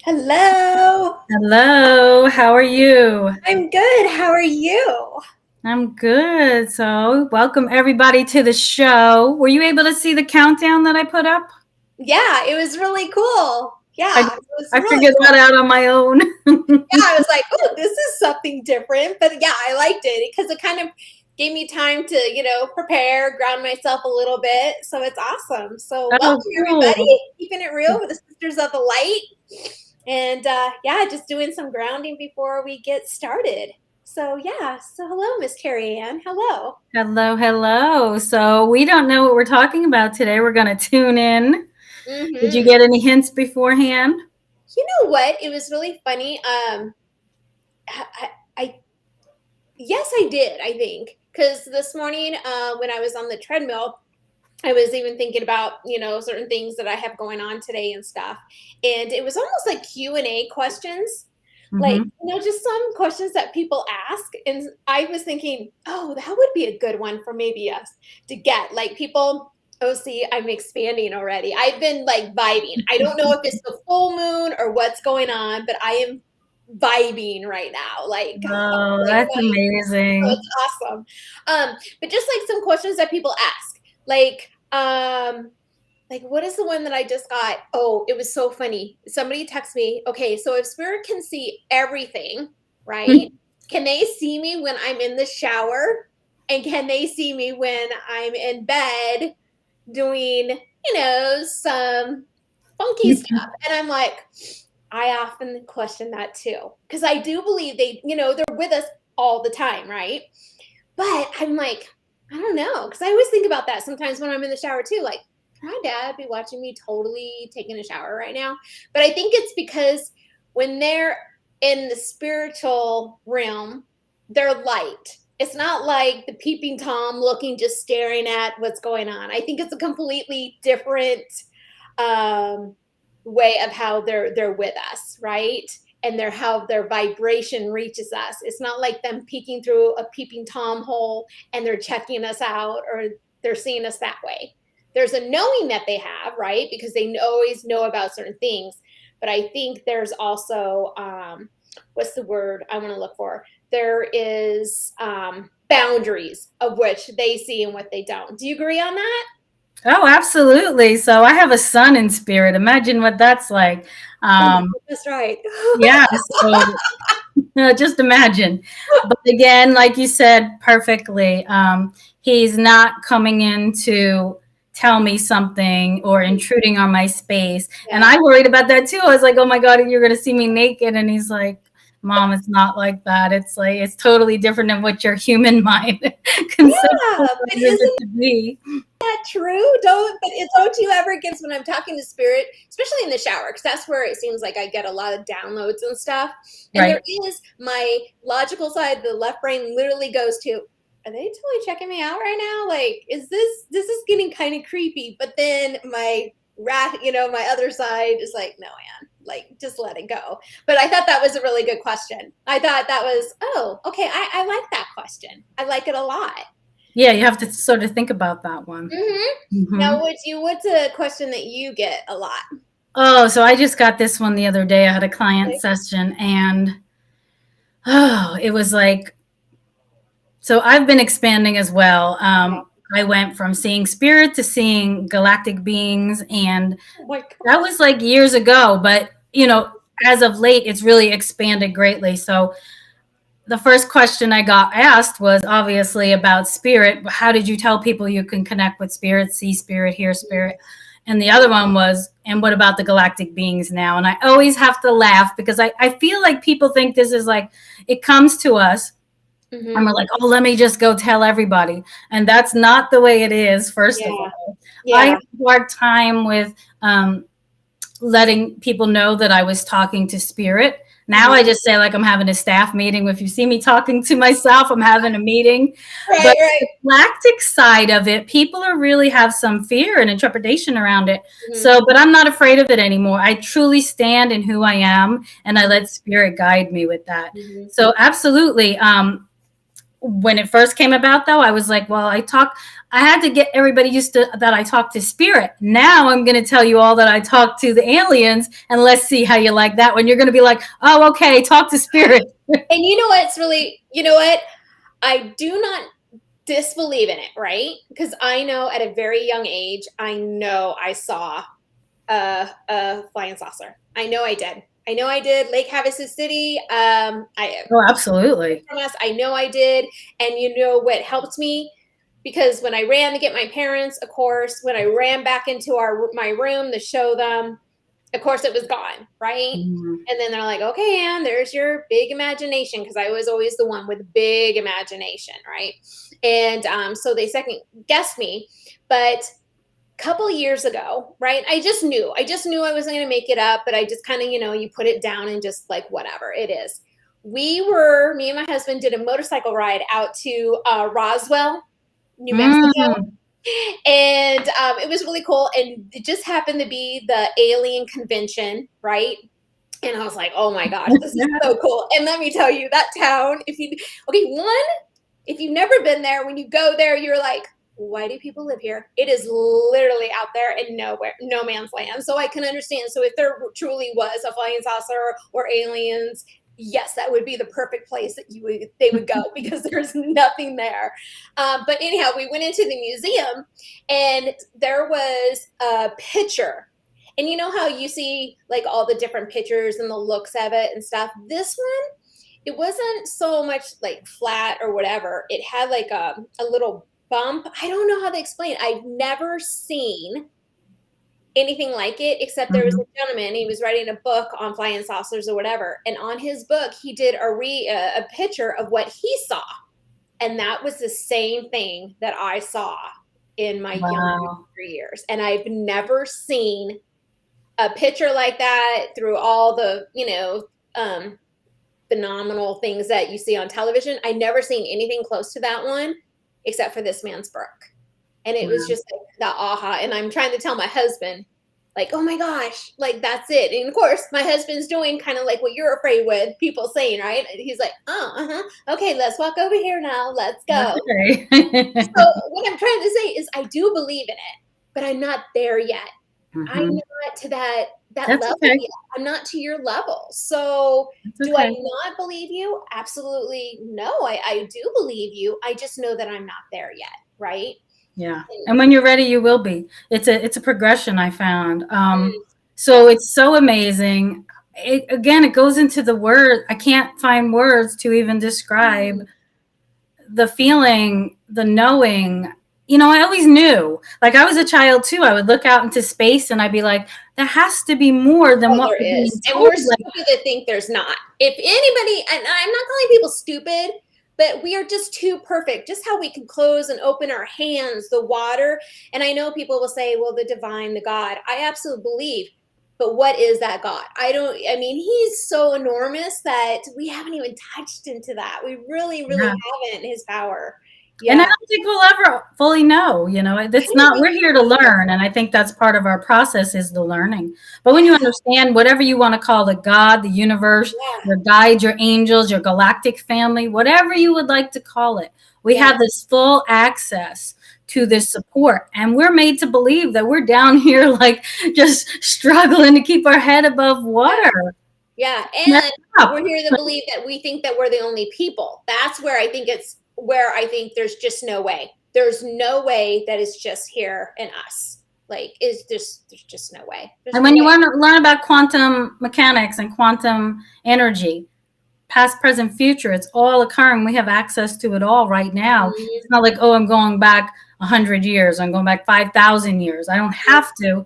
Hello. Hello, how are you? I'm good. How are you? I'm good. So, welcome everybody to the show. Were you able to see the countdown that I put up? Yeah, it was really cool. I, Yeah, it was I really figured that cool. out on my own. Yeah, I was like, oh, this is something different. But yeah, I liked it because it kind of gave me time to, prepare, ground myself a little bit. So it's awesome. So Oh, welcome, everybody. cool. Keeping it real with the Sisters of the Light. And yeah, just doing some grounding before we get started. So yeah, so hello, Miss Terry Ann. Hello. Hello, hello. So, we don't know what we're talking about today. We're going to tune in. Did you Mm-hmm. get any hints beforehand? You know what? It was really funny. I yes, I did. I think because this morning, when I was on the treadmill, I was even thinking about certain things that I have going on today and stuff, and it was almost like Q&A questions, like Mm-hmm. just some questions that people ask, and I was thinking, oh, that would be a good one for maybe us to get, like people. Oh, see, I'm expanding already. I've been like vibing. I don't know if it's the full moon or what's going on, but I am vibing right now. Like, Oh, like that's so amazing. it's awesome. But just like some questions that people ask, like what is the one that I just got? Oh, it was so funny. Somebody texted me, okay, so if spirit can see everything, right? Can they see me when I'm in the shower? And can they see me when I'm in bed doing, some funky stuff? And I'm like, I often question that too. Because I do believe they're with us all the time, right? But I'm like, I don't know. Because I always think about that sometimes when I'm in the shower too. Like, can my dad be watching me totally taking a shower right now? But I think it's because when they're in the spiritual realm, they're light. It's not like the peeping Tom looking, just staring at what's going on. I think it's a completely different um, way of how they're with us, right? And how their vibration reaches us. It's not like them peeking through a peeping Tom hole and they're checking us out or they're seeing us that way. There's a knowing that they have, right? Because they always know about certain things. But I think there's also, what's the word I want to look for? There is boundaries of which they see and what they don't. Do you agree on that? Oh, absolutely. So, I have a son in spirit. Imagine what that's like. Oh, Um, that's right. yeah, so no, just imagine. But again, like you said perfectly, he's not coming in to tell me something or intruding on my space. And Yeah. I worried about that too. I was like, oh my God, you're going to see me naked. And he's like, Mom, it's not like that. It's like, it's totally different than what your human mind Yeah, but considers it isn't to be. that true? Don't you ever get when I'm talking to spirit, especially in the shower, because that's where it seems like I get a lot of downloads and stuff. And there Right. is my logical side, the left brain literally goes to, are they totally checking me out right now? Like, this is getting kind of creepy. But then my my other side is like, no, Anne, like just let it go. But I thought that was a really good question. I thought that was, oh, okay, I like that question. I like it a lot. Yeah, you have to sort of think about that one. Now, Hmm. what's a question that you get a lot? Oh, so I just got this one the other day. I had a client session and oh, it was like, so I've been expanding as well. Yeah. I went from seeing spirit to seeing galactic beings, and Oh my that gosh. was like years ago. But, as of late, it's really expanded greatly. So the first question I got asked was obviously about spirit. How did you tell people you can connect with spirit, see spirit, hear spirit? And the other one was, and what about the galactic beings now? And I always have to laugh because I feel like people think this is like, it comes to us and we're Mm-hmm. like, oh, let me just go tell everybody. And that's not the way it is, first of Yeah. all. I have Yeah. a hard time with letting people know that I was talking to spirit. Now Mm-hmm. I just say like I'm having a staff meeting. If you see me talking to myself, I'm having a meeting. Right, But right. the galactic side of it, people are really have some fear and trepidation around it. Mm-hmm. So, but I'm not afraid of it anymore. I truly stand in who I am, and I let spirit guide me with that. Mm-hmm. So, absolutely. when it first came about, though, I was like, well, I had to get everybody used to that I talk to spirit. Now I'm going to tell you all that I talk to the aliens, and let's see how you like that one. You're going to be like, oh, okay, talk to spirit. And you know what's really, you know what? I do not disbelieve in it, right? Because I know at a very young age, I know I saw a flying saucer. I know I did. Lake Havasu City. Oh, absolutely. From us, I know I did. And you know what helped me? Because when I ran to get my parents, of course, when I ran back into my room to show them, of course it was gone, right? Mm-hmm. And then they're like, okay, Ann, there's your big imagination, because I was always the one with big imagination, right? And so they second guessed me. But a couple years ago, right, I just knew I wasn't going to make it up, but I just kind of, you put it down and just like, whatever it is. Me and my husband did a motorcycle ride out to Roswell, New Mexico. And it was really cool. And it just happened to be the alien convention, right? And I was like, oh my gosh, this is so cool. And let me tell you, that town, if you've never been there, when you go there, you're like, why do people live here? It is literally out there in nowhere, no man's land. So I can understand. So if there truly was a flying saucer or aliens, yes, that would be the perfect place that they would go, because there's nothing there. But anyhow, we went into the museum, and there was a picture. And you know how you see like all the different pictures and the looks of it and stuff? This one, it wasn't so much like flat or whatever. It had like a little bump. I don't know how to explain it. I've never seen anything like it, except there was a gentleman, he was writing a book on flying saucers or whatever. And on his book, he did a picture of what he saw. And that was the same thing that I saw in my younger years. And I've never seen a picture like that through all the, phenomenal things that you see on television. I never seen anything close to that one, except for this man's book. And it was just like the aha. And I'm trying to tell my husband, like, oh my gosh, like that's it. And of course, my husband's doing kind of like what you're afraid with people saying, right? He's like, okay, let's walk over here now. Let's go. Okay. So what I'm trying to say is I do believe in it, but I'm not there yet. I'm not to that level yet. I'm not to your level. So do I not believe you? Absolutely no. I do believe you. I just know that I'm not there yet, right? Yeah. And when you're ready, you will be. It's a progression, I found. So it's so amazing. It goes into the word. I can't find words to even describe the feeling, the knowing. I always knew. Like I was a child too. I would look out into space and I'd be like, there has to be more than what there is. And we're stupid to think there's not. If anybody, and I'm not calling people stupid, but we are just too perfect. Just how we can close and open our hands, the water. And I know people will say, well, the divine, the God. I absolutely believe. But what is that God? He's so enormous that we haven't even touched into that. We really, haven't, his power. Yeah. And I don't think we'll ever fully know, it's not, we're here to learn. And I think that's part of our process is the learning. But when you understand whatever you want to call the God, the universe, your guides, your angels, your galactic family, whatever you would like to call it, we have this full access to this support. And we're made to believe that we're down here, like just struggling to keep our head above water. Yeah. And we're here to believe that we think that we're the only people. That's where I think there's just no way. There's no way that it's just here in us. Like, there's just no way. And when you want to learn about quantum mechanics and quantum energy, past, present, future, it's all occurring. We have access to it all right now. It's not like, oh, I'm going back 100 years. I'm going back 5,000 years. I don't have to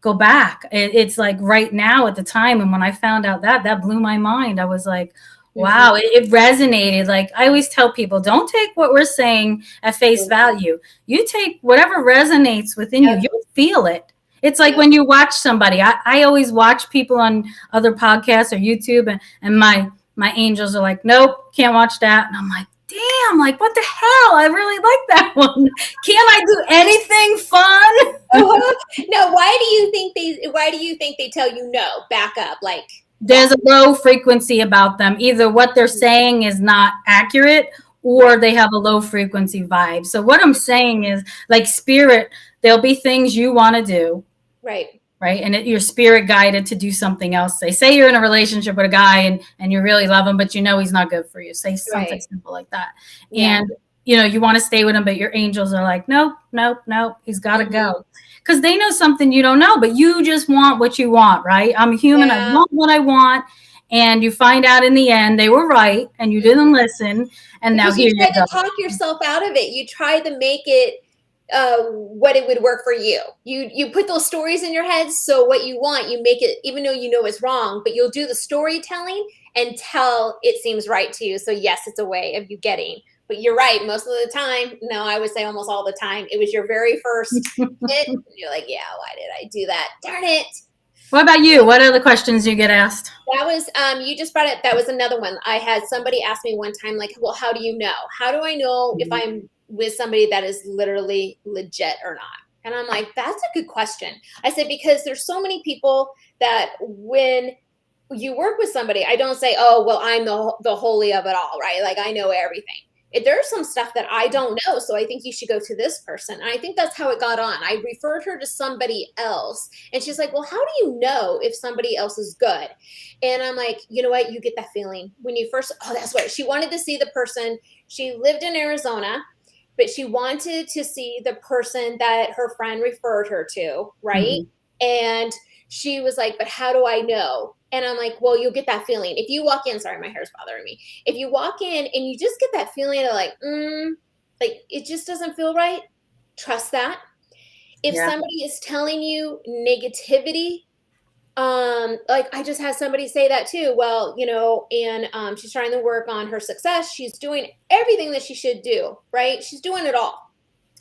go back. It's like right now at the time. And when I found out that blew my mind. I was like, wow, it resonated. Like I always tell people, don't take what we're saying at face value. You take whatever resonates within you. You'll feel it. It's like when you watch somebody. I always watch people on other podcasts or YouTube, and my angels are like, nope, can't watch that. And I'm like, damn, like what the hell? I really like that one. Can't I do anything fun? No, why do you think they tell you no? Back up, like. There's a low frequency about them. Either what they're saying is not accurate or they have a low frequency vibe. So what I'm saying is, like spirit, there'll be things you want to do, Right. right? And your spirit guided to do something else. Say you're in a relationship with a guy and you really love him, but you know he's not good for you. Say something Right. simple like that. Yeah. And you know you want to stay with him, but your angels are like, nope, nope, nope, he's got to go. Because they know something you don't know, but you just want what you want, right? I'm human. I Yeah. want what I want. And you find out in the end they were right and you didn't listen. And now Because you here you tried to go. talk yourself out of it. You tried to make it what it would work for you. You put those stories in your head, so what you want, you make it, even though you know it's wrong, but you'll do the storytelling until it seems right to you. So yes, it's a way of you getting. But you're right, most of the time, no, I would say almost all the time, it was your very first hit. You're like, yeah, why did I do that? Darn it. What about you? What are the questions you get asked? That was you just brought it. That was another one. I had somebody ask me one time, like, well, how do you know? How do I know if I'm with somebody that is literally legit or not? And I'm like, that's a good question. I said, because there's so many people that when you work with somebody, I don't say, oh, well, I'm the holy of it all, right? Like I know everything. There's some stuff that I don't know, so I think you should go to this person. And I think that's how it got on. I referred her to somebody else, and she's like, well, how do you know if somebody else is good? And I'm like, you know what? You get that feeling when you first, oh, that's what she wanted to see the person. She lived in Arizona, but she wanted to see the person that her friend referred her to, right? And she was like, but how do I know? And I'm like, well, you'll get that feeling. If you walk in, sorry, my hair's bothering me. If you walk in and you just get that feeling of like it just doesn't feel right, trust that. If Yeah. somebody is telling you negativity, like I just had somebody say that too. Well, you know, and she's trying to work on her success. She's doing everything that she should do, right? She's doing it all.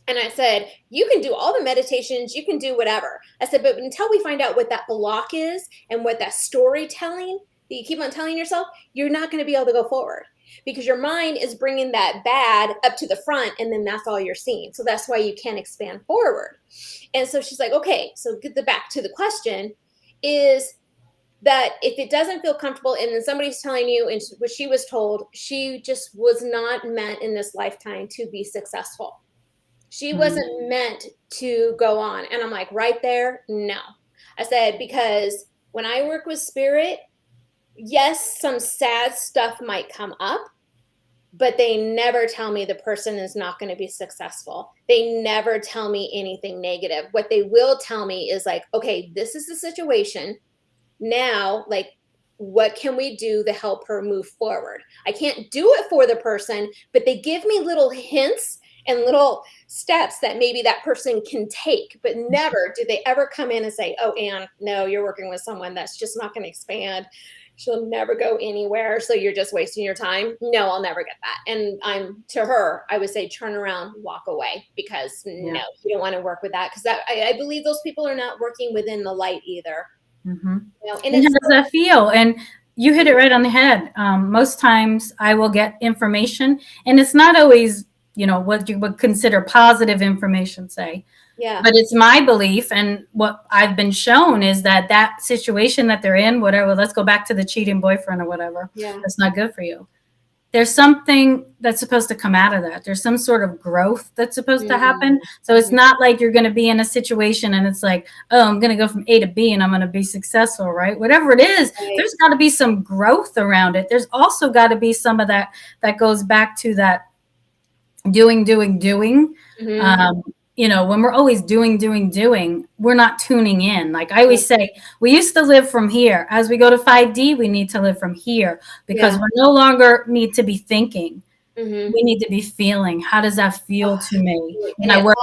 And I said, you can do all the meditations, you can do whatever. I said, but until we find out what that block is and what that storytelling that you keep on telling yourself, you're not going to be able to go forward because your mind is bringing that bad up to the front and then that's all you're seeing. So that's why you can't expand forward. And so she's like, okay, so get the back to the question is that if it doesn't feel comfortable and then somebody's telling you and what she was told, she just was not meant in this lifetime to be successful. She wasn't meant to go on. And I'm like, right there, no. I said, because when I work with spirit, yes, some sad stuff might come up, but they never tell me the person is not going to be successful. They never tell me anything negative. What they will tell me is like, okay, this is the situation. Now, like, what can we do to help her move forward? I can't do it for the person, but they give me little hints and little steps that maybe that person can take, but never do they ever come in and say, oh, Anne, no, you're working with someone that's just not going to expand. She'll never go anywhere. So you're just wasting your time. No, I'll never get that. And I'm to her, I would say, turn around, walk away, because no, you don't want to work with that. Because I believe those people are not working within the light either. You know, and how does that feel? And you hit it right on the head. Most times I will get information and it's not always, you know, what you would consider positive information, say. Yeah. But it's my belief and what I've been shown is that that situation that they're in, whatever, let's go back to the cheating boyfriend or whatever. Yeah. That's not good for you. There's something that's supposed to come out of that. There's some sort of growth that's supposed to happen. So it's not like you're going to be in a situation and it's like, oh, I'm going to go from A to B and I'm going to be successful, right? Whatever it is, there's got to be some growth around it. There's also got to be some of that goes back to that doing. You know, when we're always doing, we're not tuning in. Like I always say, we used to live from here. As we go to 5D, we need to live from here because we no longer need to be thinking. We need to be feeling. How does that feel to me? And I work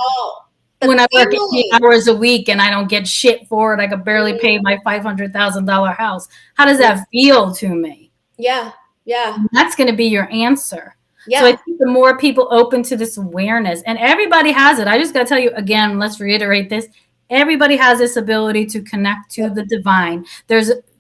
when I work 8 hours a week and I don't get shit for it. I could barely pay my $500,000 house. How does that feel to me? Yeah. And that's going to be your answer. Yeah. So I think the more people open to this awareness, and everybody has it. I just got to tell you again, let's reiterate this. Everybody has this ability to connect to the divine.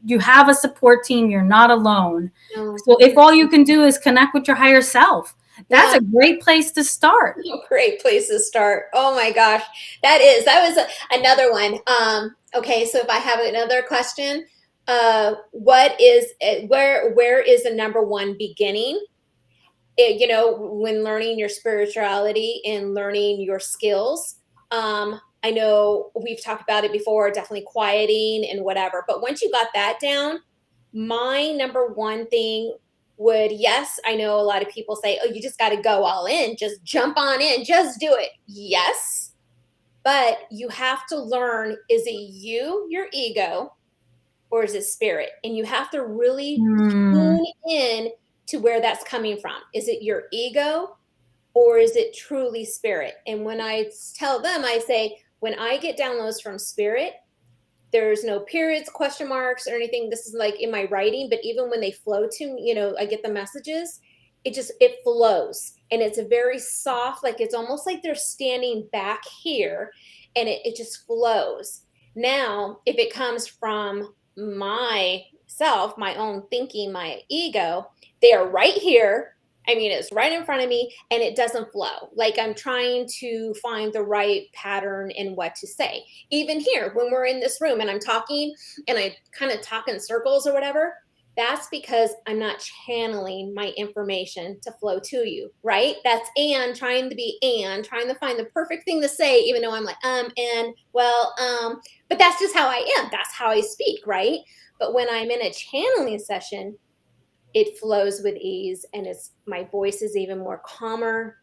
You have a support team. You're not alone. No. So if all you can do is connect with your higher self, that's a great place to start. Great place to start. Oh my gosh. That was another one. Okay. So if I have another question, where is the number one beginning? you know, when learning your spirituality and learning your skills. I know we've talked about it before, definitely quieting and whatever. But once you got that down, my number one thing would, yes, I know a lot of people say, oh, you just got to go all in, just jump on in, just do it. Yes. But you have to learn, is it you, your ego, or is it spirit? And you have to really tune in to where that's coming from. Is it your ego or is it truly spirit? And when I tell them, I say, when I get downloads from spirit, there's no periods, question marks, or anything. This is like in my writing, but even when they flow to me, you know, I get the messages, it flows. And it's a very soft, like it's almost like they're standing back here and it just flows. Now, if it comes from myself, my own thinking, my ego, they are right here. I mean, it's right in front of me and it doesn't flow. Like I'm trying to find the right pattern in what to say. Even here, when we're in this room and I'm talking and I kind of talk in circles or whatever, that's because I'm not channeling my information to flow to you, right? That's trying to be trying to find the perfect thing to say, even though I'm like, and well, but that's just how I am. That's how I speak, right? But when I'm in a channeling session, it flows with ease and my voice is even more calmer,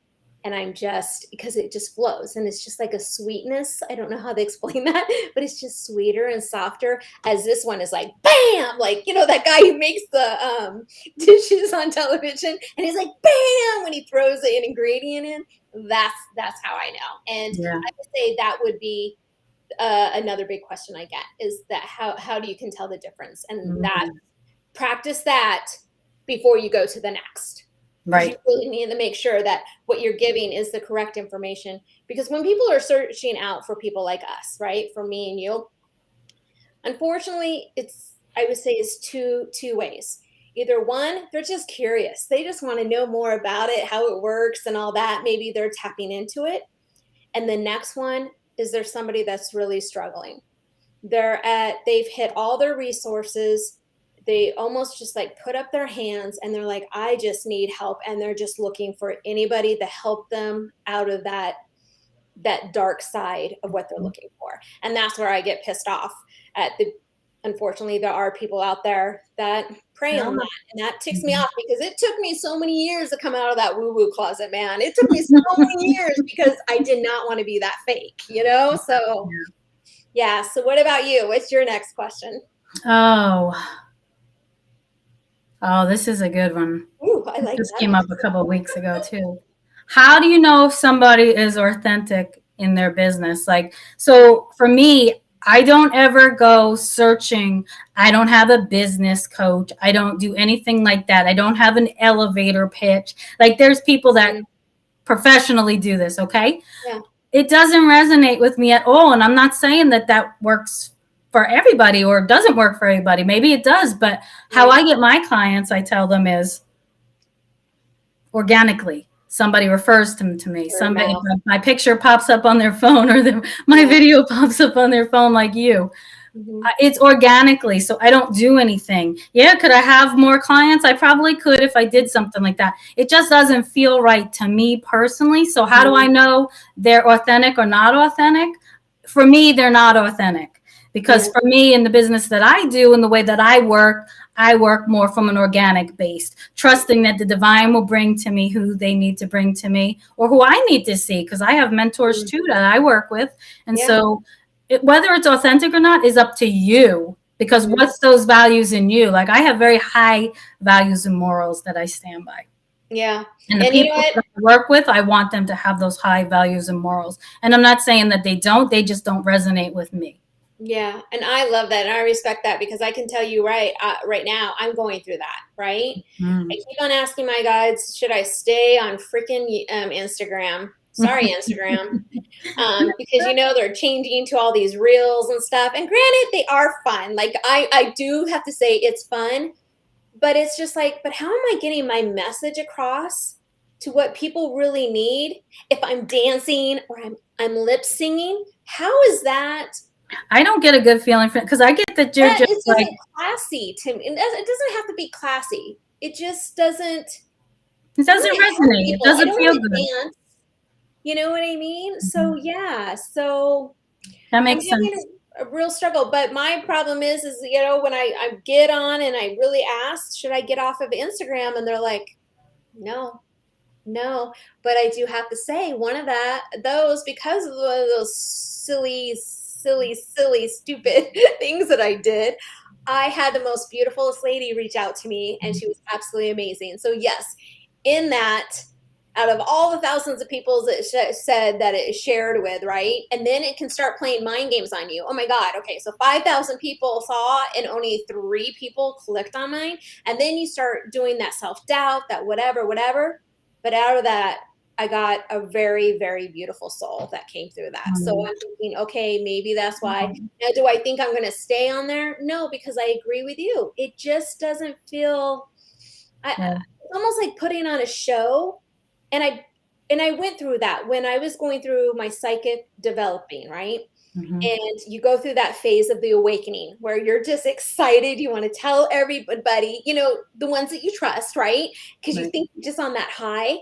and I'm just, because it just flows and it's just like a sweetness. I don't know how to explain that, but it's just sweeter and softer, as this one is like bam, like, you know, that guy who makes the dishes on television and he's like bam when he throws an ingredient in. That's how I know. And I would say that would be another big question I get, is that how do you can tell the difference? And that practice that before you go to the next. Right. You really need to make sure that what you're giving is the correct information, because when people are searching out for people like us, right, for me and you, unfortunately, I would say it's two ways. Either one, they're just curious. They just want to know more about it, how it works and all that. Maybe they're tapping into it. And the next one is there's somebody that's really struggling. They've hit all their resources. They almost just like put up their hands and they're like, I just need help. And they're just looking for anybody to help them out of that dark side of what they're looking for. And that's where I get pissed off unfortunately, there are people out there that prey on that. And that ticks me off, because it took me so many years to come out of that woo-woo closet, man. It took me so many years because I did not want to be that fake, you know? So yeah. So what about you? What's your next question? Oh, this is a good one. Ooh, I like this that. Came up a couple of weeks ago too. How do you know if somebody is authentic in their business? Like, so for me, I don't ever go searching. I don't have a business coach. I don't do anything like that. I don't have an elevator pitch. Like, there's people that professionally do this. Okay. Yeah. It doesn't resonate with me at all. And I'm not saying that works for everybody or doesn't work for everybody. Maybe it does, but how I get my clients, I tell them, is organically. Somebody refers them to me. Somebody, my picture pops up on their phone, or my video pops up on their phone, like you. It's organically, so I don't do anything. Yeah, could I have more clients? I probably could if I did something like that. It just doesn't feel right to me personally. So how do I know they're authentic or not authentic? For me, they're not authentic. Because for me, in the business that I do and the way that I work more from an organic base, trusting that the divine will bring to me who they need to bring to me, or who I need to see, because I have mentors too that I work with. And so whether it's authentic or not is up to you, because what's those values in you? Like, I have very high values and morals that I stand by. Yeah. And the people that I work with, I want them to have those high values and morals. And I'm not saying that they don't, they just don't resonate with me. Yeah. And I love that. And I respect that, because I can tell you right now, I'm going through that, right? I keep on asking my guides, should I stay on freaking Instagram? Sorry, Instagram. Because, you know, they're changing to all these reels and stuff. And granted, they are fun. Like, I do have to say it's fun, but it's just like, but how am I getting my message across to what people really need if I'm dancing or I'm lip singing? How is that? I don't get a good feeling from it, because I get that you're just like classy to me. It doesn't have to be classy. It just doesn't. It I doesn't want to help resonate. It people. I doesn't don't feel want to good. dance. You know what I mean? So Mhm. yeah, so That I'm makes having sense. a real struggle. But my problem is you know, when I get on and I really ask, should I get off of Instagram? And they're like, no, no. But I do have to say, one of those, because of those silly, stupid things that I did, I had the most beautifulest lady reach out to me, and she was absolutely amazing. So yes, in that, out of all the thousands of people that said that it shared with, right? And then it can start playing mind games on you. Oh my God. Okay. So 5,000 people saw and only 3 people clicked on mine. And then you start doing that self doubt, that whatever, whatever. But out of that, I got a very, very beautiful soul that came through that. So Mm. I'm thinking, okay, maybe that's why. Mm. Now, do I think I'm going to stay on there? No, because I agree with you. It just doesn't feel. Yeah. It's almost like putting on a show, and I went through that when I was going through my psychic developing, right? Mhm. And you go through that phase of the awakening where you're just excited, you want to tell everybody, you know, the ones that you trust, right? Because you Right. think you're just on that high.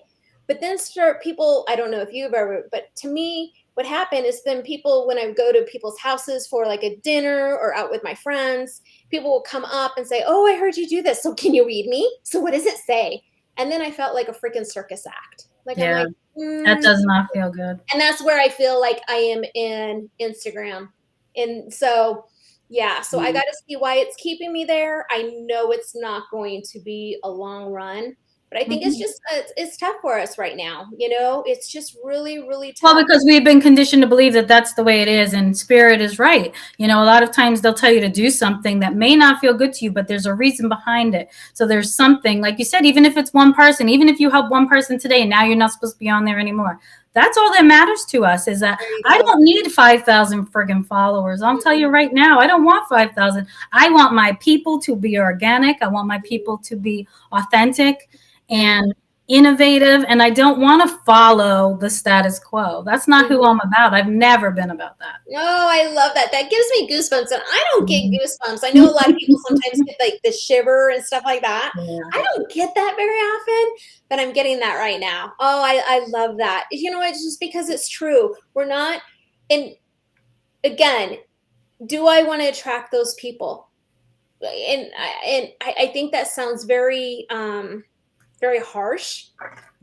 But then start people, I don't know if you've ever, but to me, what happened is then people, when I go to people's houses for like a dinner or out with my friends, people will come up and say, oh, I heard you do this. So can you read me? So what does it say? And then I felt like a freaking circus act. Like I'm Yeah. like, That mm, does not feel good. and that's where I feel like I am in Instagram. And so, yeah, so I Mm. got to see why it's keeping me there. I know it's not going to be a long run, but I think it's Mhm. just it's tough for us right now. You know, it's just really, really Well, tough. because we've been conditioned to believe that that's the way it is, and spirit is right. You know, a lot of times they'll tell you to do something that may not feel good to you, but there's a reason behind it. So there's something, like you said, even if it's one person, even if you help one person today, and now you're not supposed to be on there anymore. That's all that matters to us is that There you I go. don't need 5,000 friggin' followers. I'll tell you Mhm. right now, I don't want 5,000. I want my people to be organic. I want my people to be authentic. Yeah. And innovative, and I don't want to follow the status quo. That's not who Mhm. I'm about. I've never been about that. Oh, I love that. That gives me goosebumps, and I don't get Mhm. goosebumps. I know a lot of people sometimes get like the shiver and stuff like that. Yeah. I don't get that very often, but I'm getting that right now. Oh, I love that. You know, it's just because it's true. We're not, and again, do I want to attract those people? And I think that sounds very very harsh,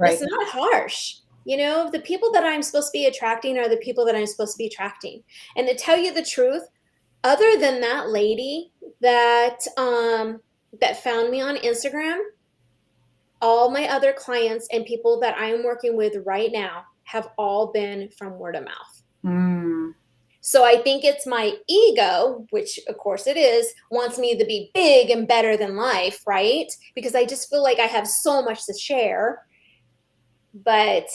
but it's Right. not harsh. You know, the people that I'm supposed to be attracting are the people that I'm supposed to be attracting. And to tell you the truth, other than that lady that found me on Instagram, all my other clients and people that I am working with right now have all been from word of mouth. Mm. So I think it's my ego, which of course it is, wants me to be big and better than life, right? Because I just feel like I have so much to share, but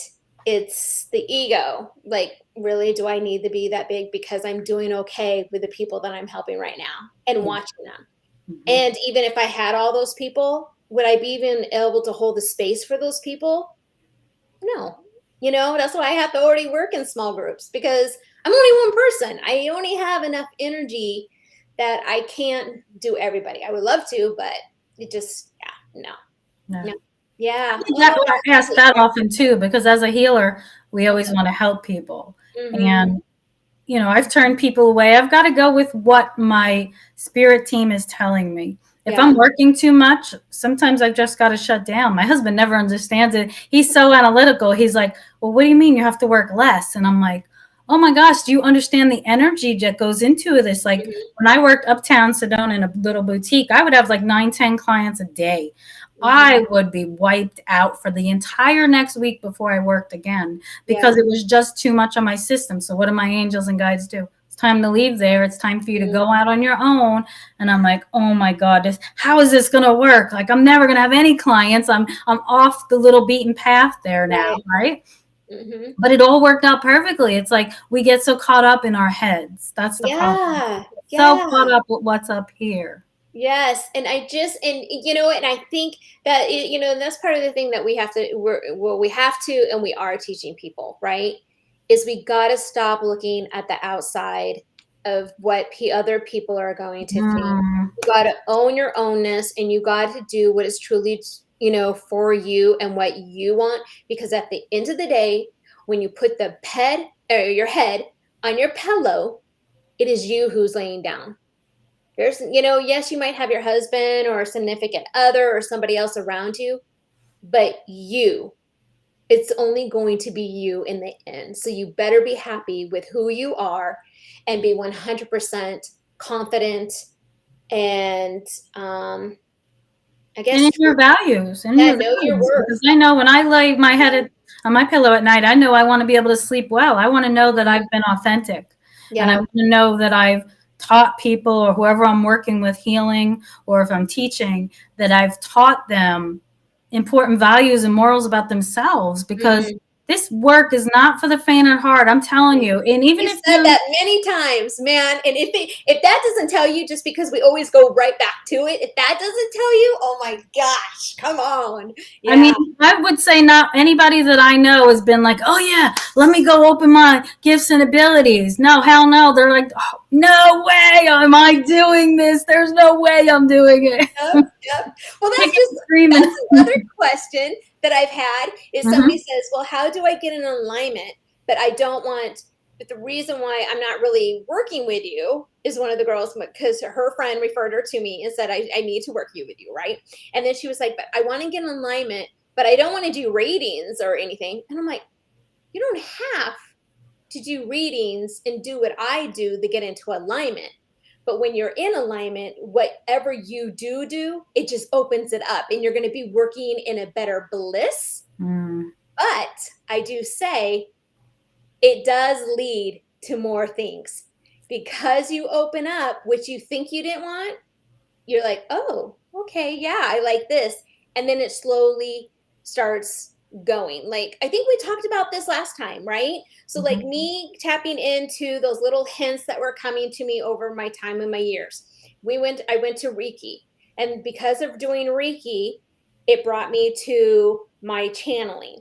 it's the ego. Like, really, do I need to be that big because I'm doing okay with the people that I'm helping right now and Yeah. watching them? Mhm. And even if I had all those people, would I be even able to hold the space for those people? No. You know, that's why I have to already work in small groups because I'm only one person. I only have enough energy that I can't do everybody. I would love to, but it just, yeah, no, Yeah. no. Yeah. That, Oh, I ask that often too, because as a healer, we always want to help people. mm-hmm. And, you know, I've turned people away. I've got to go with what my spirit team is telling me. If Yeah. I'm working too much, sometimes I've just got to shut down. My husband never understands it. He's so analytical. He's like, well, what do you mean you have to work less? And I'm like, oh my gosh, do you understand the energy that goes into this? Like Mm-hmm. when I worked uptown Sedona in a little boutique, I would have like 9, 10 clients a day. Mm-hmm. I would be wiped out for the entire next week before I worked again because Yeah. it was just too much on my system. So what do my angels and guides do? It's time to leave there. It's time for you to Mm-hmm. go out on your own. And I'm like, oh my God, how is this gonna work? Like I'm never gonna have any clients. I'm off the little beaten path there now, Right. right? Mm-hmm. But it all worked out perfectly. It's like we get so caught up in our heads. That's the problem. Yeah. So Yeah. caught up with what's up here. Yes, and I just and you know, and I think that you know, and that's part of the thing that we have to we have to and we are teaching people, right? Is we got to stop looking at the outside of what other people are going to think. Mm, You got to own your ownness, and you got to do what is truly, for you and what you want. Because at the end of the day, when you put the pet or your head on your pillow, it is you who's laying down. There's, yes, you might have your husband or a significant other or somebody else around you, but it's only going to be you in the end. So you better be happy with who you are and be 100% confident and, I guess, and in your values, know your worth. Because I know when I lay my head on my pillow at night, I know I want to be able to sleep well. I want to know that I've been authentic, and I want to know that I've taught people or whoever I'm working with healing, or if I'm teaching, that I've taught them important values and morals about themselves, because this work is not for the faint of heart. I'm telling you. And even if said that many times, man. And if that doesn't tell you, just because we always go right back to it, if that doesn't tell you, oh my gosh, come on. Yeah. I mean, I would say not anybody that I know has been like, oh yeah, let me go open my gifts and abilities. No, hell no. They're like, oh, no way am I doing this. There's no way I'm doing it. Yep. Well, that's another question that I've had is somebody says, well, how do I get in alignment? But the reason why I'm not really working with you is one of the girls, because her friend referred her to me and said, I need to work with you, right? And then she was like, but I want to get in alignment, but I don't want to do readings or anything. And I'm like, you don't have to do readings and do what I do to get into alignment. But when you're in alignment, whatever you do, it just opens it up and you're going to be working in a better bliss. But I do say it does lead to more things, because you open up, which you think you didn't want. You're like, oh, okay, yeah, I like this. And then it slowly starts going. Like, I think we talked about this last time, right? So like me tapping into those little hints that were coming to me over my time and my years. I went to Reiki, and because of doing Reiki, it brought me to my channeling,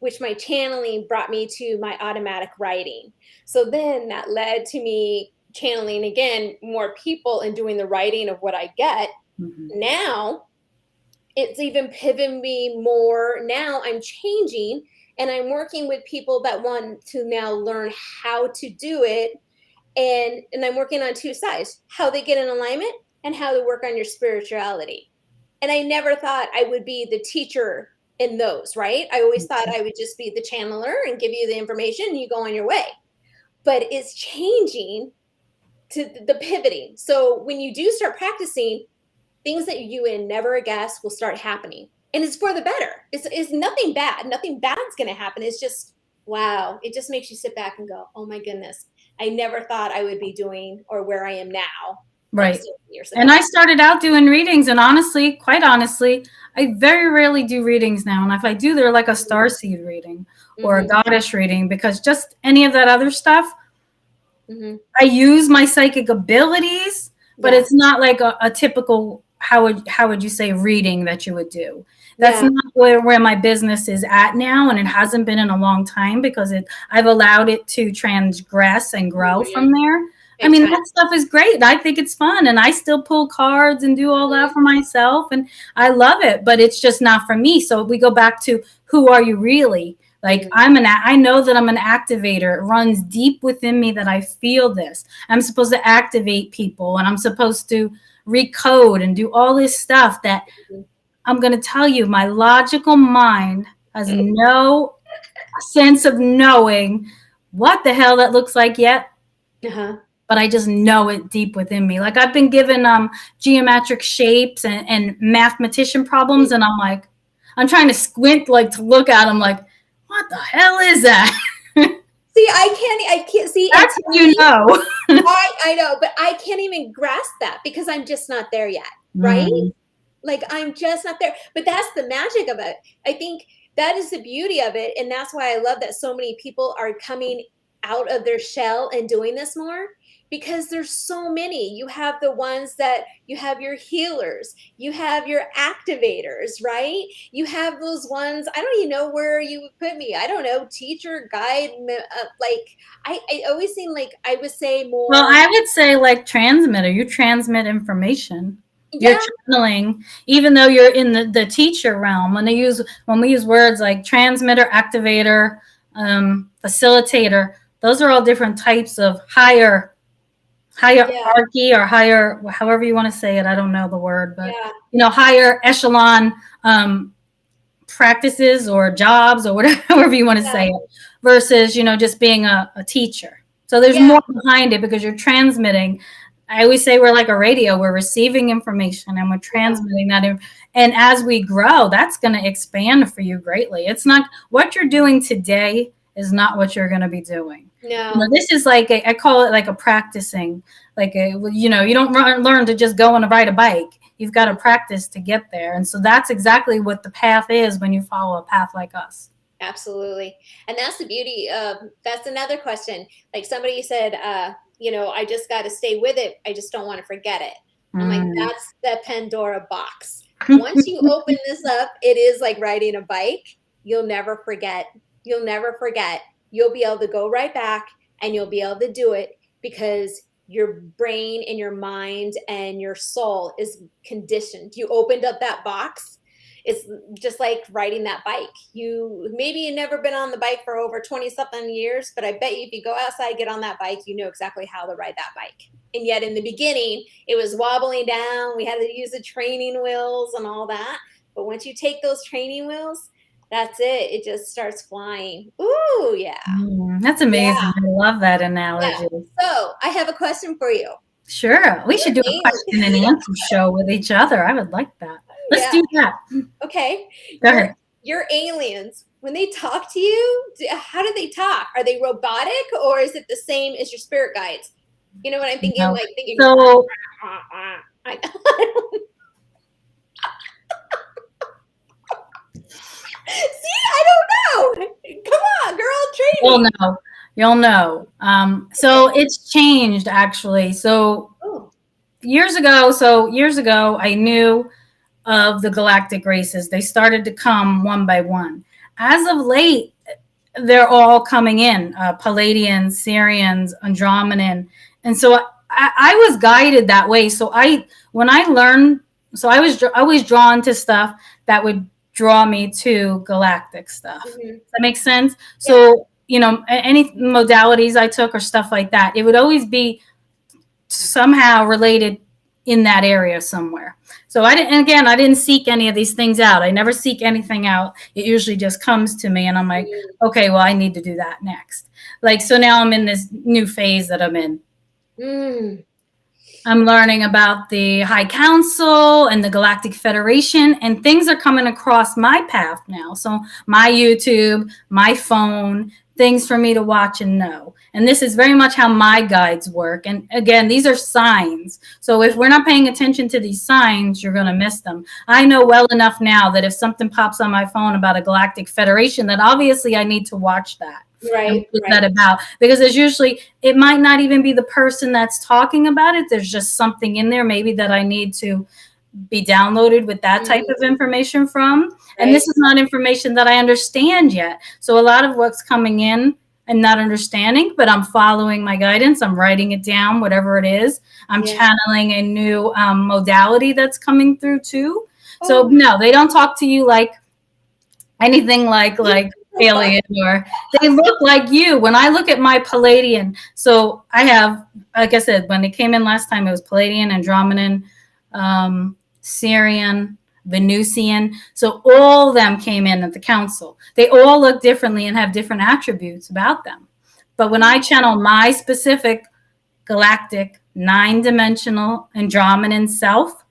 which my channeling brought me to my automatic writing. So then that led to me channeling again more people and doing the writing of what I get. Now it's even pivoting me more. Now I'm changing and I'm working with people that want to now learn how to do it. And I'm working on two sides, how they get in alignment and how to work on your spirituality. And I never thought I would be the teacher in those, right? I always thought I would just be the channeler and give you the information and you go on your way. But it's changing to the pivoting. So when you do start practicing, things that you would never guess will start happening. And it's for the better. It's nothing bad. Nothing bad's going to happen. It's just, wow. It just makes you sit back and go, oh my goodness. I never thought I would be doing or where I am now. Right. And I started out doing readings, and honestly, quite honestly, I very rarely do readings now. And if I do, they're like a starseed reading or a goddess reading, because just any of that other stuff, I use my psychic abilities, but it's not like a typical, how would you say, reading that you would do. That's not where my business is at now, and it hasn't been in a long time, because I've allowed it to transgress and grow from there. I mean, that stuff is great. I think it's fun, and I still pull cards and do all that for myself, and I love it, but it's just not for me. So we go back to, who are you really? Like, I know that I'm an activator. It runs deep within me that I feel this. I'm supposed to activate people, and I'm supposed to recode and do all this stuff that I'm going to tell you, my logical mind has no sense of knowing what the hell that looks like yet. But I just know it deep within me. Like, I've been given geometric shapes and mathematician problems, and I'm like, I'm trying to squint, like, to look at them, like, what the hell is that? See, I can't see. That's how you know. I know, but I can't even grasp that because I'm just not there yet, right? Like, I'm just not there. But that's the magic of it. I think that is the beauty of it, and that's why I love that so many people are coming out of their shell and doing this more, because there's so many. You have the ones that you have your healers, you have your activators, right? You have those ones, I don't even know where you would put me. I don't know, teacher, guide, like I always seem like I would say more. Well, I would say like transmitter. You transmit information. You're Yeah. channeling, even though you're in the teacher realm. When we use words like transmitter, activator, facilitator, those are all different types of Yeah. hierarchy or higher, however you want to say it. I don't know the word, but Yeah. higher echelon practices or jobs or whatever, however you want to Yeah. say it, versus just being a teacher. So there's Yeah. more behind it because you're transmitting. I always say we're like a radio. We're receiving information and we're transmitting that. And as we grow, that's going to expand for you greatly. It's not what you're doing today is not what you're going to be doing. No. This is like I call it like a practicing. Like you don't learn to just go and ride a bike. You've got to practice to get there. And so that's exactly what the path is when you follow a path like us. Absolutely. And that's the beauty of, that's another question. Like somebody said, I just got to stay with it. I just don't want to forget it. I'm like, that's the Pandora box. Once you open this up, it is like riding a bike. You'll never forget. You'll never forget. You'll be able to go right back and you'll be able to do it because your brain and your mind and your soul is conditioned. You opened up that box. It's just like riding that bike. You've never been on the bike for over 20 something years, but I bet you if you go outside, get on that bike, you know exactly how to ride that bike. And yet in the beginning, it was wobbling down. We had to use the training wheels and all that. But once you take those training wheels, that's it. It just starts flying. Ooh, yeah. That's amazing. I love that analogy. Yeah. So I have a question for you. Sure. We should do a question and answer show with each other. I would like that. Let's do that. Okay. Go ahead. Your aliens, when they talk to you, how do they talk? Are they robotic or is it the same as your spirit guides? You know what I'm thinking? No. Like thinking. So, see, I don't know. Come on, girl, train me. You'll know. So it's changed actually. So years ago, I knew of the galactic races. They started to come one by one. As of late, they're all coming in, Palladians, Sirians, Andromedan. And so I was guided that way. So when I learned, so I was always drawn to stuff that would draw me to galactic stuff. Mm-hmm. Does that make sense? So, any modalities I took or stuff like that, it would always be somehow related in that area somewhere. So I didn't seek any of these things out. I never seek anything out. It usually just comes to me and I'm like, okay, well, I need to do that next. Like, so now I'm in this new phase that I'm in. I'm learning about the High Council and the Galactic Federation, and things are coming across my path now. So my YouTube, my phone, things for me to watch and know. And this is very much how my guides work. And again, these are signs. So if we're not paying attention to these signs, you're going to miss them. I know well enough now that if something pops on my phone about a Galactic Federation, that obviously I need to watch that. Right. That about, because there's usually, it might not even be the person that's talking about it. There's just something in there maybe that I need to be downloaded with that type of information from. And this is not information that I understand yet. So a lot of what's coming in, I'm not understanding, but I'm following my guidance. I'm writing it down, whatever it is. I'm channeling a new modality that's coming through too. So no, they don't talk to you like anything like alien, or they look like you. When I look at my Palladian, so I have, like I said, when it came in last time, it was Palladian, Andromedan, Sirian, Venusian. So all of them came in at the council. They all look differently and have different attributes about them. But when I channel my specific galactic 9-dimensional Andromedan self,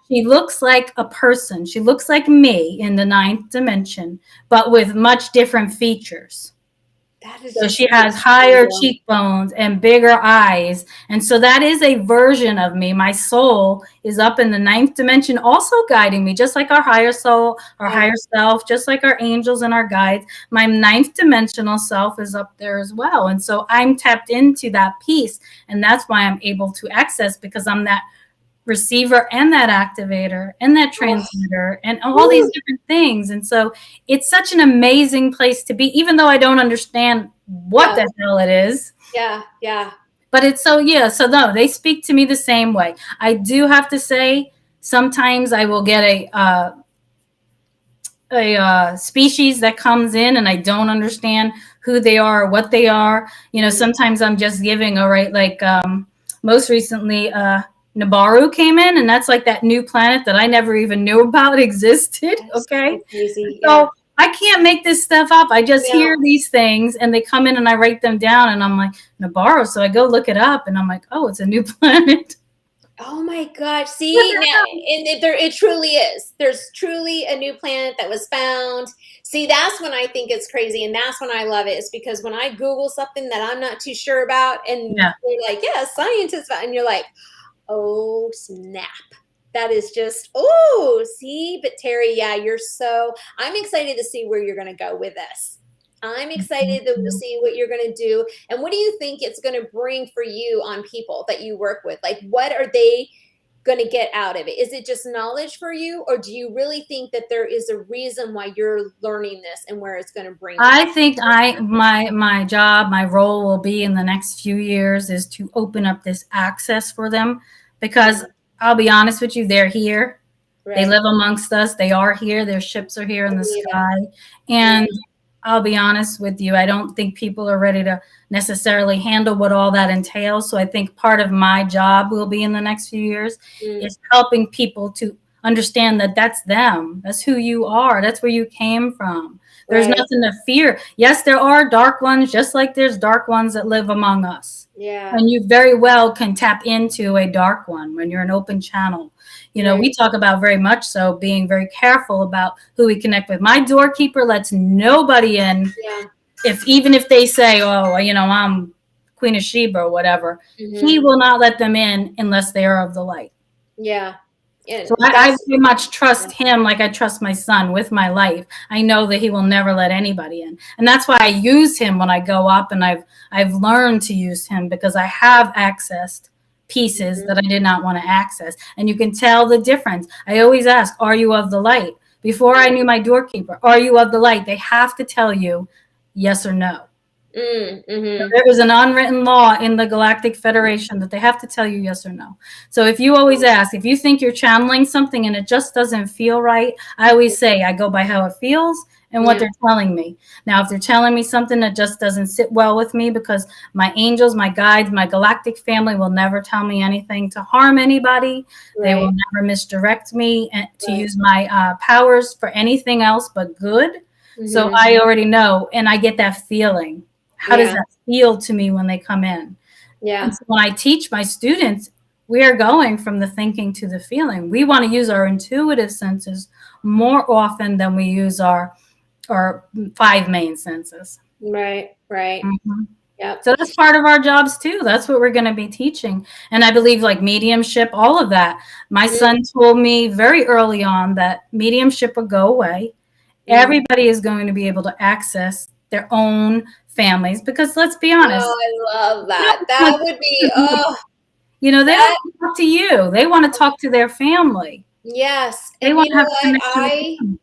she looks like a person. She looks like me in the 9th dimension, but with much different features. So she has higher cheekbones and bigger eyes. And so that is a version of me. My soul is up in the 9th dimension, also guiding me, just like our higher soul, our higher self, just like our angels and our guides. My 9th dimensional self is up there as well. And so I'm tapped into that piece. And that's why I'm able to access, because I'm that receiver and that activator and that transmitter and all these different things. And so it's such an amazing place to be, even though I don't understand what the hell it is. But it's so no, they speak to me the same way. I do have to say Sometimes I will get a species that comes in and I don't understand who they are or what they are. Sometimes I'm just giving a right, like most recently, Nabaru came in, and that's like that new planet that I never even knew about existed. That's Okay. so crazy. So Yeah. I can't make this stuff up. I just Yeah. hear these things and they come in and I write them down and I'm like, Nabaru. So I go look it up and I'm like, oh, it's a new planet. Oh my gosh. See, now, and it truly is. There's truly a new planet that was found. See, that's when I think it's crazy. And that's when I love it. Is because when I Google something that I'm not too sure about, and Yeah. they're like, yeah, scientists, and you're like, oh, snap. That is just, oh, see, but Terry, yeah, I'm excited to see where you're going to go with this. I'm excited to see what you're going to do. And what do you think it's going to bring for you on people that you work with? Like, what are they going to get out of it? Is it just knowledge for you? Or do you really think that there is a reason why you're learning this and where it's going to bring you? I think my job, my role will be in the next few years is to open up this access for them, because I'll be honest with you, they're here. They Right. live amongst us. They are here. Their ships are here in the Yeah. sky. And I'll be honest with you, I don't think people are ready to necessarily handle what all that entails. So I think part of my job will be in the next few years is helping people to understand that that's them. That's who you are. That's where you came from. There's Right. nothing to fear. Yes, there are dark ones, just like there's dark ones that live among us. Yeah. And you very well can tap into a dark one when you're an open channel. We talk about very much so being very careful about who we connect with. My doorkeeper lets nobody in, Yeah. even if they say, oh, I'm Queen of Sheba or whatever. He will not let them in unless they are of the light. Yeah. So I very much trust him like I trust my son with my life. I know that he will never let anybody in. And that's why I use him when I go up, and I've learned to use him because I have accessed pieces that I did not want to access. And you can tell the difference. I always ask, are you of the light? Before I knew my doorkeeper, are you of the light? They have to tell you yes or no. There is an unwritten law in the Galactic Federation that they have to tell you yes or no. So if you always ask, if you think you're channeling something and it just doesn't feel right, I always say I go by how it feels and what they're telling me. Now, if they're telling me something that just doesn't sit well with me, because my angels, my guides, my galactic family will never tell me anything to harm anybody. They will never misdirect me to use my powers for anything else but good. So I already know, and I get that feeling. How does that feel to me when they come in? Yeah. And so when I teach my students, we are going from the thinking to the feeling. We want to use our intuitive senses more often than we use our 5 main senses. Right. Yep. So that's part of our jobs too. That's what we're going to be teaching. And I believe like mediumship, all of that. My son told me very early on that mediumship would go away. Everybody is going to be able to access their own families, because let's be honest. Oh, I love that. That would be, they don't want to talk to you. They want to talk to their family. Yes. They And want you to know have what? connection.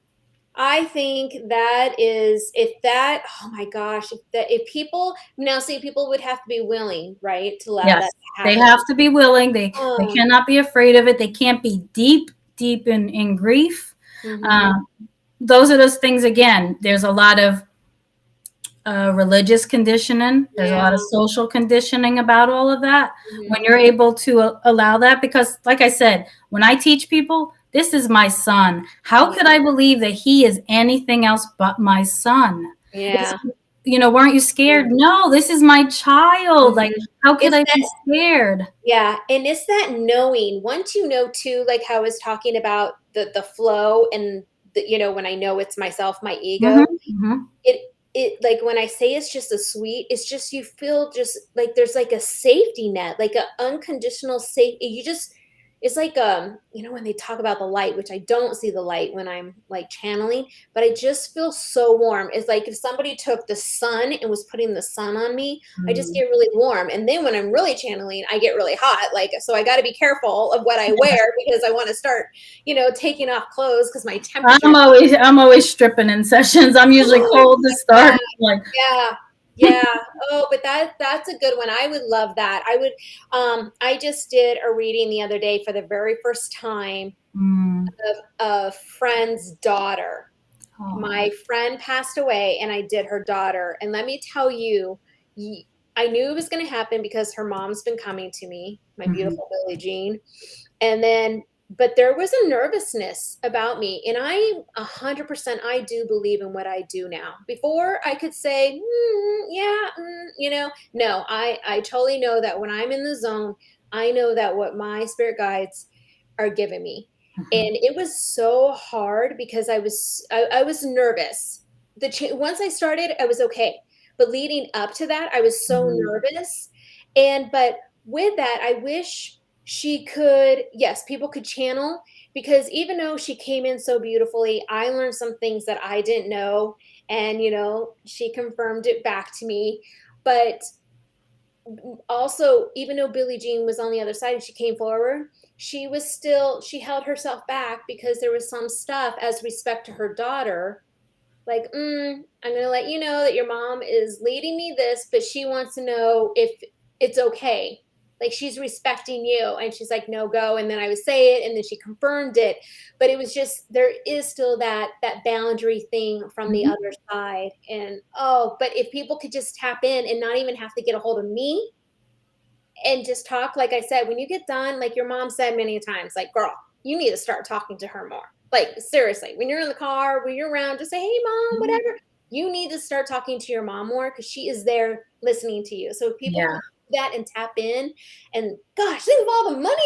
I think that is, oh my gosh, if people, now see, people would have to be willing, right, to let that happen. They have to be willing. They cannot be afraid of it. They can't be deep in grief. Those are those things, again, there's a lot of religious conditioning. There's a lot of social conditioning about all of that. When you're able to allow that, because like I said, when I teach people, this is my son. How could I believe that he is anything else but my son? Yeah. Weren't you scared? No, this is my child. Like, how could I be scared? Yeah. And it's that knowing, once you know too, like how I was talking about the flow and when I know it's myself, my ego, it like when I say it's just it's just, you feel just like there's like a safety net, like an unconditional safe. It's like, when they talk about the light, which I don't see the light when I'm like channeling, but I just feel so warm. It's like if somebody took the sun and was putting the sun on me, I just get really warm. And then when I'm really channeling, I get really hot. Like, so I got to be careful of what I wear because I want to start, taking off clothes because my temperature. I'm always stripping in sessions. I'm usually cold to start. Yeah. Oh, but that's a good one. I would love that. I just did a reading the other day for the very first time. Mm. of a friend's daughter. Oh. My friend passed away and I did her daughter. And let me tell you, I knew it was going to happen because her mom's been coming to me, my Mhm. beautiful Billie Jean. And then, but there was a nervousness about me. And I 100%, I do believe in what I do now. Before I could say, yeah, no, I totally know that when I'm in the zone, I know that what my spirit guides are giving me. Mhm. And it was so hard because I was nervous. Once I started, I was okay. But leading up to that, I was so Mhm. nervous. But with that, I wish she could, yes, people could channel, because even though she came in so beautifully, I learned some things that I didn't know. And, she confirmed it back to me. But also, even though Billie Jean was on the other side and she came forward, she held herself back because there was some stuff as respect to her daughter. Like, I'm going to let you know that your mom is leading me this, but she wants to know if it's okay. Like, she's respecting you. And she's like, no, go. And then I would say it, and then she confirmed it. But it was just, there is still that boundary thing from the Mhm. other side. And, but if people could just tap in and not even have to get a hold of me and just talk, like I said, when you get done, like your mom said many times, like, girl, you need to start talking to her more. Like, seriously, when you're in the car, when you're around, just say, hey, mom, Mhm. whatever. You need to start talking to your mom more because she is there listening to you. So if people Yeah. could do that and tap in, and gosh, think of all the money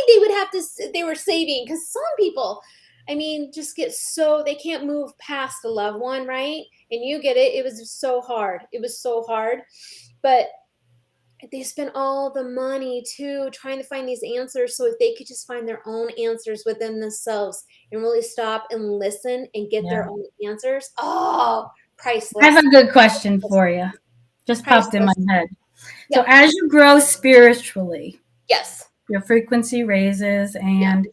they were saving. Because some people, I mean, just they can't move past a loved one, right? And you get it. It was so hard. It was so hard. But they spend all the money too trying to find these answers. So if they could just find their own answers within themselves and really stop and listen and get Yeah. their own answers, oh, I have priceless. a good question for you. Just popped in my Priceless. head. So Yeah. as you grow spiritually, Yes. your frequency raises Yeah. and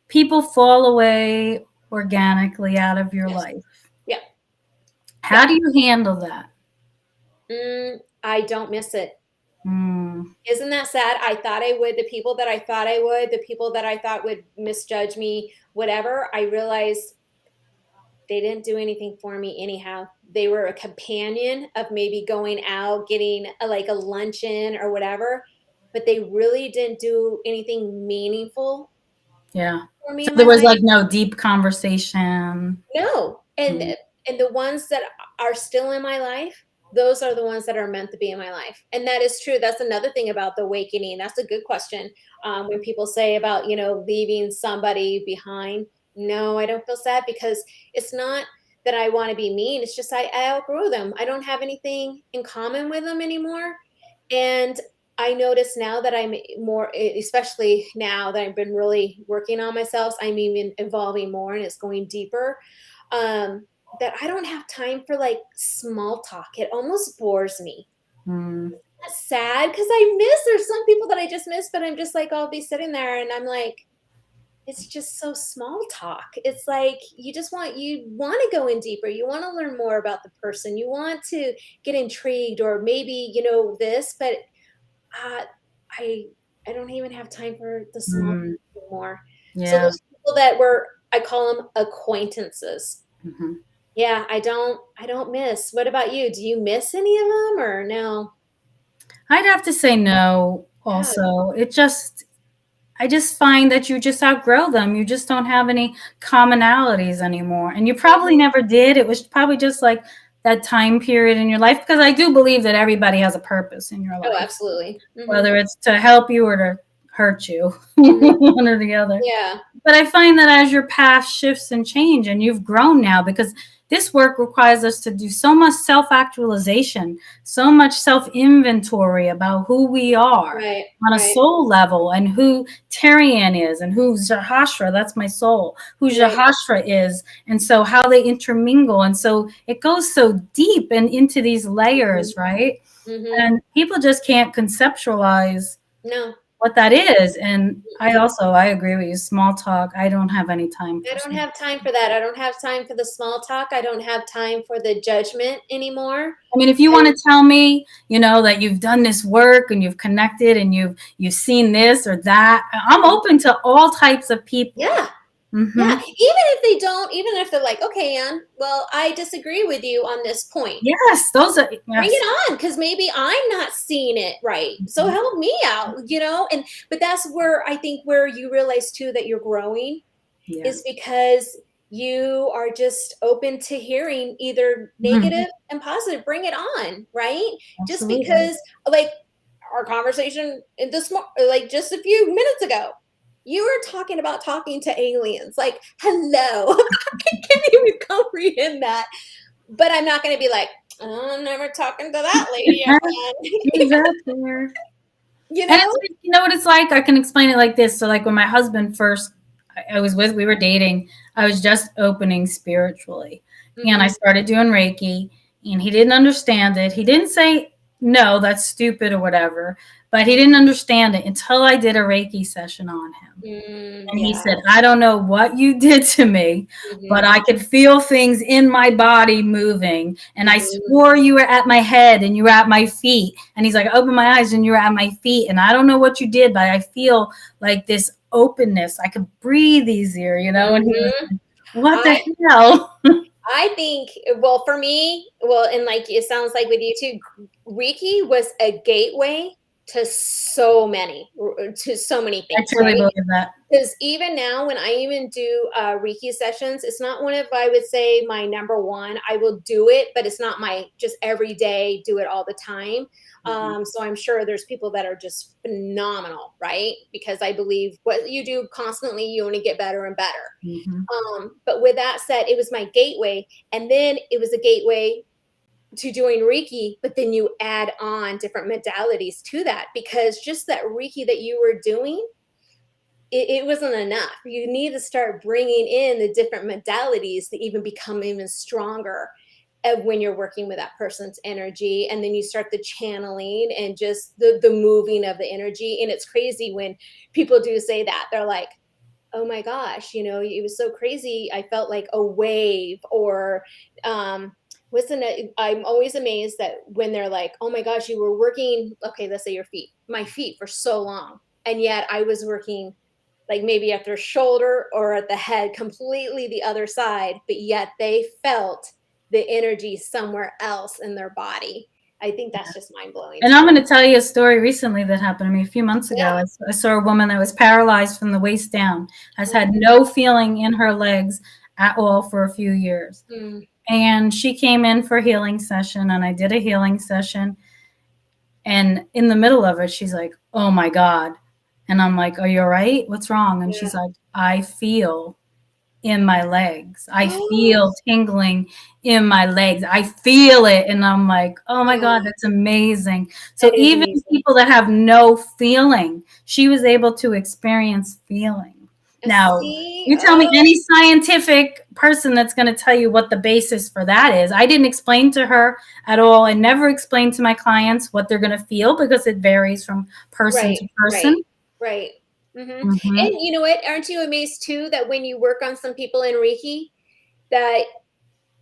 people fall away organically out of your Yes. life. Yeah. How Yeah. do you handle that? I don't miss it. Mm. Isn't that sad? I thought I would. The people that I thought I would, the people that I thought would misjudge me, whatever, I realized they didn't do anything for me anyhow. They were a companion of maybe going out, getting like a luncheon or whatever, but they really didn't do anything meaningful Yeah. for me So in there my was life. like no deep conversation. No. And Mm. and the ones that are still in my life, those are the ones that are meant to be in my life. And that is true. That's another thing about the awakening. That's a good question. When people say about, leaving somebody behind. No, I don't feel sad because it's not that I want to be mean. It's just I outgrew them. I don't have anything in common with them anymore. And I notice now that I'm more, especially now that I've been really working on myself, I'm even evolving more and it's going deeper. Um, that I don't have time for like small talk. It almost bores me. Mm. That's sad because there's some people that I just miss, but I'm just like, I'll be sitting there and I'm like, it's just so small talk. It's like you want to go in deeper. You want to learn more about the person. You want to get intrigued or maybe, this, but uh, I I don't even have time for the small Mm. talk anymore. So Yeah. those people that were, I call them acquaintances. Mhm. Yeah, I don't miss. What about you? Do you miss any of them or no? I'd have to say no Yeah. also. I just find that you just outgrow them. You just don't have any commonalities anymore. And you probably Mhm. never did. It was probably just like that time period in your life because I do believe that everybody has a purpose in your Oh, life, absolutely. Mhm. whether it's to help you or to hurt you, Mhm. one or the other. Yeah. But I find that as your path shifts and change and you've grown now, because this work requires us to do so much self-actualization, so much self-inventory about who we are Right. on a Right. soul level and who Tarian is and who Zahashra, that's my soul, who Right. Zahashra is, and so how they intermingle. And so it goes so deep and into these Mhm. layers, right? Mhm. And people just can't conceptualize No. what that is. And Mm-mm. I agree with you. Small talk. I don't have any time I for don't small. have time for that. I don't have time for the small talk. I don't have time for the judgment anymore. I mean, if you want I to tell me, that you've done this work and you've connected and you've seen this or that, I'm open to all types of people. Yeah. Mm-hmm. Yeah, even if they don't, even if they're like, okay, Anne, well, I disagree with you on this point. Yes, those are Bring yes. it on, because maybe I'm not seeing it right. So Mhm. help me out, and but that's where I think where you realize too that you're growing is Yes. because you are just open to hearing either Mhm. negative and positive. Bring it on, right? Just Absolutely. because, like our conversation in this, like just a few minutes ago, you were talking about talking to aliens. Like, hello, I can't even comprehend that. But I'm not going to be like, oh, I'm never talking to that lady again. Exactly. you And know? it's like, you know what it's like? I can explain it like this. So like when my husband first we were dating, I was just opening spiritually. And I Mm, started doing Reiki and he didn't understand it. He didn't say no, that's stupid or whatever, but he didn't understand it until I did a Reiki session on him. And he yeah. said, I don't know what you did to me, but Hmm. I could feel things in my body moving. And I Hmm. swore you were at my head and you were at my feet. And he's like, I opened my eyes and you were at my feet. And I don't know what you did, but I feel like this openness. I could breathe easier, you know? And he was Hmm. like, what the I hell? I think, well, for me, well, and like it sounds like with you too, Reiki was a gateway to so many I things, truly right? believe that. Because even now, when I even do Reiki sessions, it's not one of, I would say, my number one. I will do it, but it's not my just every day, do it all the time. Mhm. So I'm sure there's people that are just phenomenal, right? Because I believe what you do constantly, you only get better and better. Mhm. But with that said, it was my gateway. And then it was a gateway to doing Reiki, but then you add on different modalities to that because just that Reiki that you were doing, it wasn't enough. You need to start bringing in the different modalities to even become even stronger when you're working with that person's energy. And then you start the channeling and just the moving of the energy. And it's crazy when people do say that. They're like, oh my gosh, it was so crazy. I felt like a wave or wasn't it? I'm always amazed that when they're like, oh my gosh, you were working, okay, let's say my feet for so long. And yet I was working like maybe at their shoulder or at the head, completely the other side, but yet they felt the energy somewhere else in their body. I think that's just mind blowing And to I'm me. going to tell you a story recently that happened to me a few months ago. Yeah. I saw a woman that was paralyzed from the waist down, has had Mm, no feeling in her legs at all for a few years. mm, And she came in for a healing session, and I did a healing session. And in the middle of it, she's like, oh my God. And I'm like, are you all right? What's wrong? And yeah. she's like, I feel in my legs. I feel tingling in my legs. I feel it. And I'm like, oh my God, Oh, that's amazing. So that is even amazing. people that have no feeling, she was able to experience feeling. Now, See, you tell me any scientific person that's going to tell you what the basis for that is. I didn't explain to her at all. I never explained to my clients what they're going to feel because it varies from person right, to right, person. right. And Hmm. you know what? Aren't you amazed too that when you work on some people in Reiki, that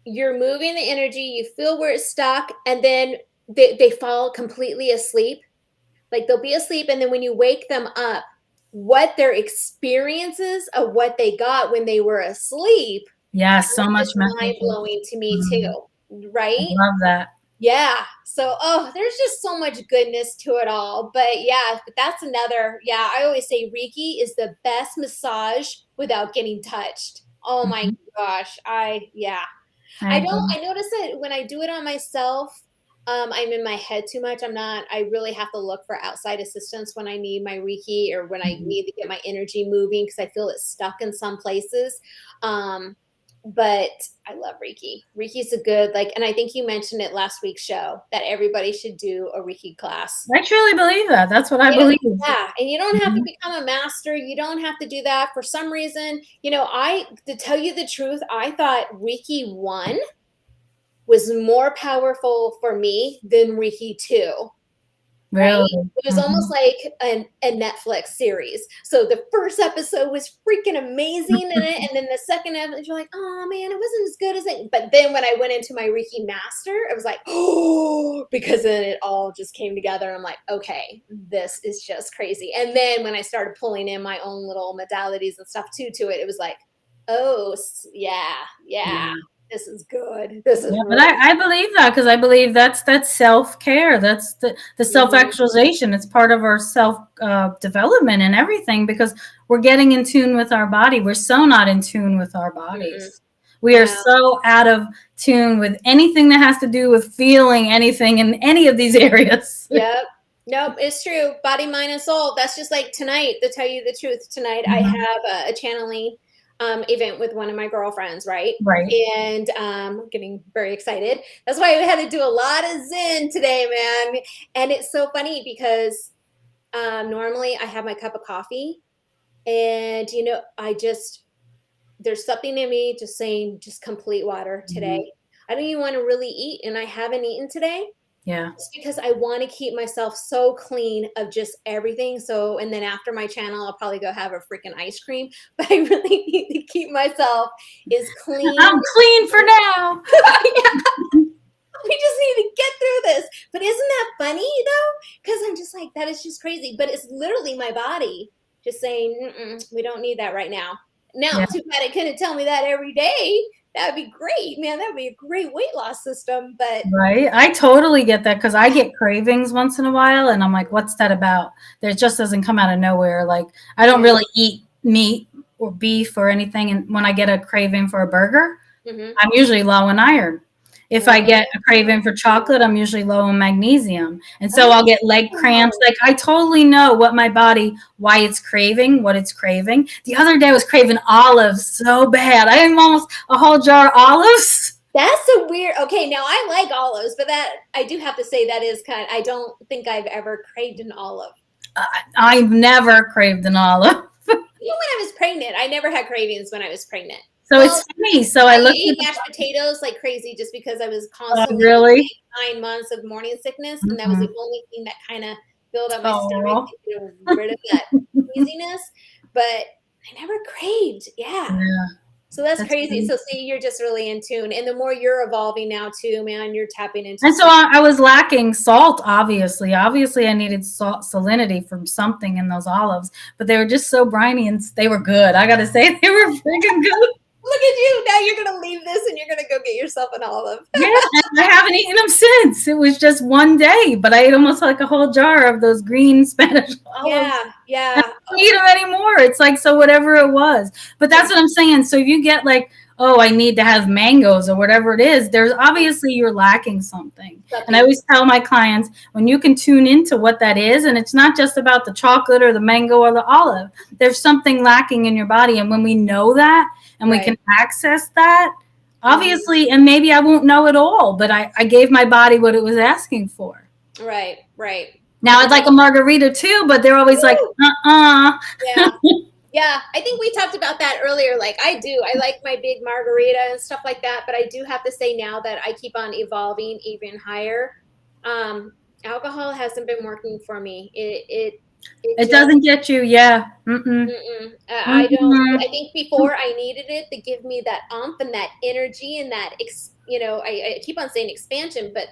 you're moving the energy, you feel where it's stuck, and then they fall completely asleep. Like they'll be asleep, and then when you wake them up, what their experiences of what they got when they were asleep Yes, so much is mind messages. blowing to me Mhm. too. I Right? love that. Yeah. So, there's just so much goodness to it all. But yeah, but that's another. Yeah, I always say Reiki is the best massage without getting touched. Oh my Mhm. gosh. Yeah. I agree. I notice that when I do it on myself, I'm in my head too much. I really have to look for outside assistance when I need my Reiki or when I Mhm. need to get my energy moving because I feel it's stuck in some places. Um, but I love Reiki. Reiki's a good, like, and I think you mentioned it last week's show that everybody should do a Reiki class. I truly believe that. That's what I You know, believe. yeah, and you don't have to Mhm. become a master. You don't have to do that. For some reason, to tell you the truth, I thought Reiki 1 was more powerful for me than Reiki 2, right? Really. It was almost Mhm. like a Netflix series. So the first episode was freaking amazing in it, and then the second episode, you're like, oh man, it wasn't as good as it. But then when I went into my Reiki master, it was like, oh, because then it all just came together. I'm like, okay, this is just crazy. And then when I started pulling in my own little modalities and stuff too to it, it was like, Yeah. This is good. This is Yeah, but really I believe that because I believe that's self-care. That's the self-actualization. It's part of our self development and everything because we're getting in tune with our body. We're so not in tune with our mm-mm. bodies. We are No. so out of tune with anything that has to do with feeling anything in any of these areas. Yep. Nope, it's true. Body, mind, and soul. That's just like tonight, to tell you the truth. Tonight I Mhm. have a channeling event with one of my girlfriends, right? Right. And I'm getting very excited. That's why we had to do a lot of Zen today, man. And it's so funny because normally I have my cup of coffee and, there's something in me just saying, just complete water today. Mhm. I don't even want to really eat, and I haven't eaten today. Yeah. It's because I want to keep myself so clean of just everything. So, and then after my channel, I'll probably go have a freaking ice cream. But I really need to keep myself as clean. I'm clean for now. We just need to get through this. But isn't that funny, though? Because I'm just like, that is just crazy. But it's literally my body just saying, we don't need that right now. Now, Yeah. too bad it couldn't tell me that every day. That would be great, man. That would be a great weight loss system. But Right. I totally get that because I get cravings once in a while and I'm like, what's that about? There just doesn't come out of nowhere. Like I don't yeah. really eat meat or beef or anything. And when I get a craving for a burger, I'm usually low in iron. If I get a craving for chocolate, I'm usually low in magnesium. And so I'll get leg cramps. Like I totally know what my body, why it's craving, what it's craving. The other day I was craving olives so bad. I ate almost a whole jar of olives. That's a weird. Okay, now I like olives, but that I do have to say that is I don't think I've ever craved an olive. I've never craved an olive. Even when I was pregnant, I never had cravings when I was pregnant. So it's funny. So I looked ate at mashed potatoes like crazy just because I was oh, constantly really? 9 months of morning sickness, and that was the only thing that kind of filled up my stomach Oh, to get rid of that queasiness. But I never craved. Yeah. yeah. So that's That's crazy. funny. So see, you're just really in tune, and the more you're evolving now too, man, you're tapping into. And so I was lacking salt, obviously. Obviously, I needed salt, salinity from something in those olives, but they were just so briny and they were good. I got to say, they were freaking good. Look at you. Now you're going to leave this and you're going to go get yourself an olive. Yeah, and I haven't eaten them since. It was just one day, but I ate almost like a whole jar of those green Spanish olives. Yeah. I don't eat them anymore. It's like, so whatever it was. But that's what I'm saying. So if you get like, oh, I need to have mangoes or whatever it is, there's obviously you're lacking something. And I always tell my clients when you can tune into what that is, and it's not just about the chocolate or the mango or the olive, there's something lacking in your body. And when we know that and we can access that, obviously, and maybe I won't know it all, but I gave my body what it was asking for. Right. Now I'd like a margarita too, but they're always like, Yeah, I think we talked about that earlier. Like I do. I like my big margarita and stuff like that, but I do have to say now that I keep on evolving even higher. Alcohol hasn't been working for me. It doesn't get you, yeah. I don't. I think before I needed it to give me that umph and that energy and that I keep on saying expansion, but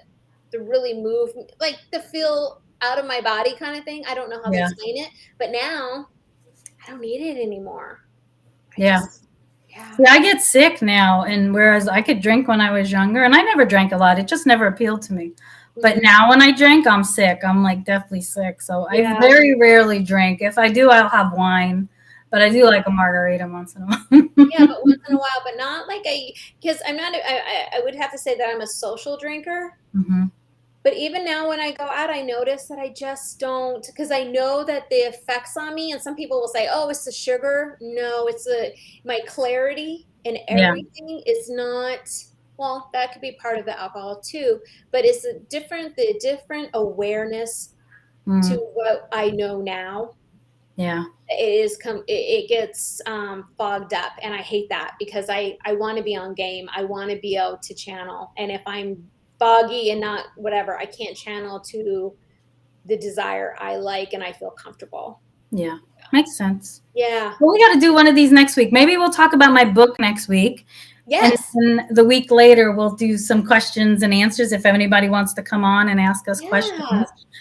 to really move, like to feel out of my body kind of thing. I don't know how to explain it, but now I don't need it anymore. See, I get sick now, and whereas I could drink when I was younger, and I never drank a lot, it just never appealed to me. But now when I drink, I'm sick. I'm like deathly sick. So I very rarely drink. If I do, I'll have wine. But I do like a margarita once in a while. Yeah, but once in a while, but not like because I'm not, I would have to say that I'm a social drinker. But even now when I go out, I notice that I just don't, because I know that the effects on me, and some people will say, oh, it's the sugar. No, it's my clarity and everything is not. Well, that could be part of the alcohol too, but it's the different awareness to what I know now. Yeah. It gets fogged up, and I hate that because I want to be on game. I want to be able to channel, and if I'm foggy and not whatever, I can't channel to the desire I like and I feel comfortable. Yeah. Makes sense. Yeah. Well, we got to do one of these next week. Maybe we'll talk about my book next week. Yes. And then the week later, we'll do some questions and answers if anybody wants to come on and ask us questions.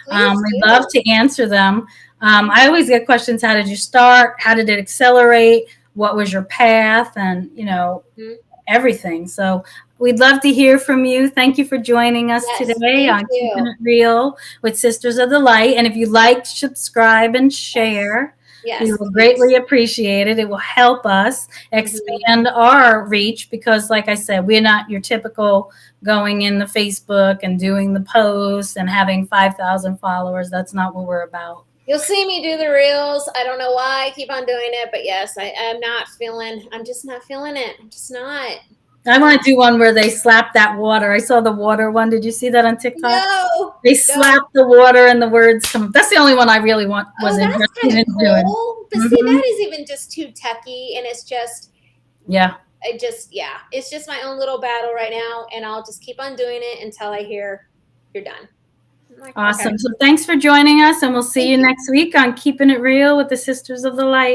We'd love to answer them. I always get questions. How did you start? How did it accelerate? what was your path, and Mhm. everything. So we'd love to hear from you. Thank you for joining us Yes, today thank on Keeping you. It Real with Sisters of the Light. And if you like, subscribe and share. We Yes, will please. greatly appreciate it. It will help us Mhm. expand our reach because, like I said, we're not your typical going in the Facebook and doing the posts and having 5,000 followers. That's not what we're about. You'll see me do the reels. I don't know why I keep on doing it, but yes, I'm just not feeling it. I'm just not. I want to do one where they slap that water. I saw the water one. Did you see that on TikTok? No, They no. slap the water and the words come. That's the only one I really was Oh, that's interested kind of in doing. cool. But see, Hmm. that is even just too techy, and Yeah. yeah, it's just my own little battle right now, and I'll just keep on doing it until I hear you're done. I'm like, okay. Awesome. So thanks for joining us, and we'll see Thank you you. next week on Keeping It Real with the Sisters of the Light.